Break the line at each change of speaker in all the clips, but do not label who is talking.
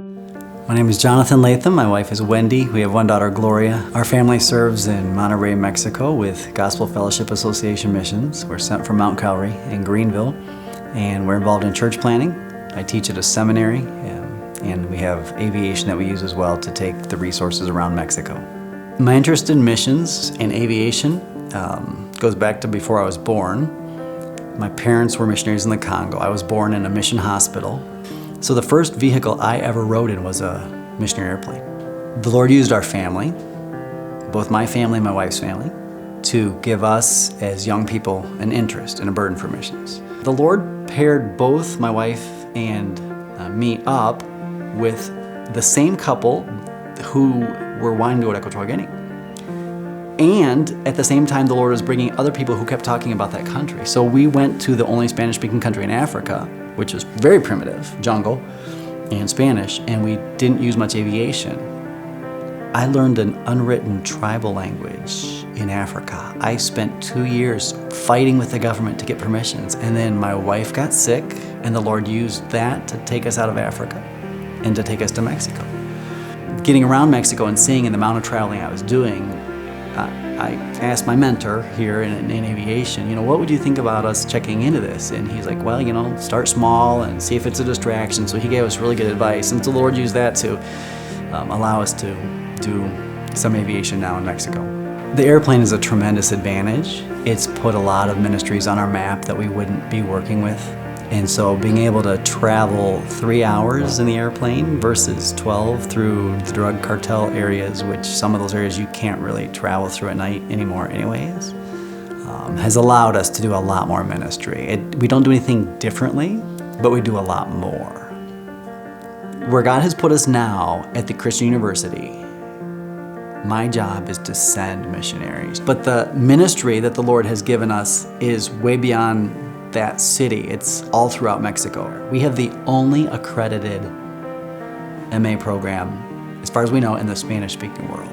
My name is Jonathan Latham. My wife is Wendy. We have one daughter, Gloria. Our family serves in Monterrey, Mexico with Gospel Fellowship Association Missions. We're sent from Mount Calvary in Greenville, and we're involved in church planting. I teach at a seminary, and we have aviation that we use as well to take the resources around Mexico. My interest in missions and aviation goes back to before I was born. My parents were missionaries in the Congo. I was born in a mission hospital. So the first vehicle I ever rode in was a missionary airplane. The Lord used our family, both my family and my wife's family, to give us as young people an interest and a burden for missions. The Lord paired both my wife and me up with the same couple who were wanting to go to Equatorial Guinea. And at the same time, the Lord was bringing other people who kept talking about that country. So we went to the only Spanish-speaking country in Africa, which is very primitive, jungle and Spanish, and we didn't use much aviation. I learned an unwritten tribal language in Africa. I spent 2 years fighting with the government to get permissions, and then my wife got sick, and the Lord used that to take us out of Africa and to take us to Mexico. Getting around Mexico and seeing in the amount of traveling I was doing, I asked my mentor here in aviation, what would you think about us checking into this? And he's like, well, start small and see if it's a distraction. So he gave us really good advice. And the Lord used that to allow us to do some aviation now in Mexico. The airplane is a tremendous advantage. It's put a lot of ministries on our map that we wouldn't be working with. And so being able to travel 3 hours in the airplane versus 12 through the drug cartel areas, which some of those areas you can't really travel through at night anymore anyways, has allowed us to do a lot more ministry. We don't do anything differently, but we do a lot more. Where God has put us now at the Christian University, my job is to send missionaries. But the ministry that the Lord has given us is way beyond that city. It's all throughout Mexico. We have the only accredited MA program, as far as we know, in the Spanish-speaking world.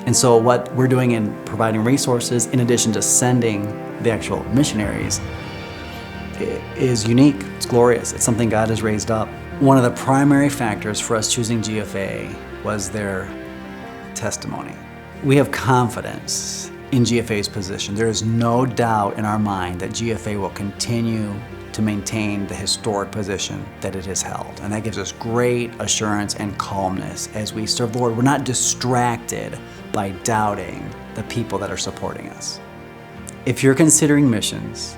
And so what we're doing in providing resources, in addition to sending the actual missionaries, is unique. It's glorious. It's something God has raised up. One of the primary factors for us choosing GFA was their testimony. We have confidence in GFA's position. There is no doubt in our mind that GFA will continue to maintain the historic position that it has held. And that gives us great assurance and calmness as we serve the Lord. We're not distracted by doubting the people that are supporting us. If you're considering missions,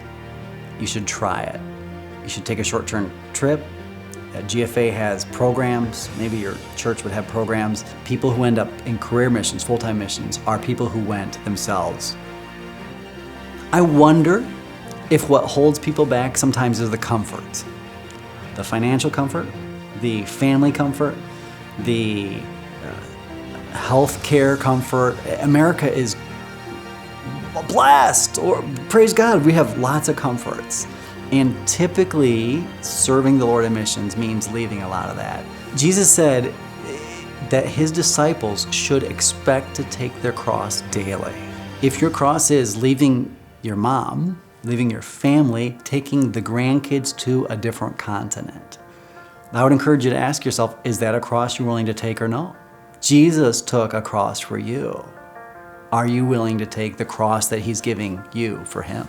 you should try it. You should take a short-term trip. GFA has programs. Maybe your church would have programs. People who end up in career missions, full-time missions, are people who went themselves. I wonder if what holds people back sometimes is the comfort. The financial comfort, the family comfort, the health care comfort. America is blessed, or praise God, we have lots of comforts. And typically, serving the Lord in missions means leaving a lot of that. Jesus said that his disciples should expect to take their cross daily. If your cross is leaving your mom, leaving your family, taking the grandkids to a different continent, I would encourage you to ask yourself, is that a cross you're willing to take or no? Jesus took a cross for you. Are you willing to take the cross that he's giving you for him?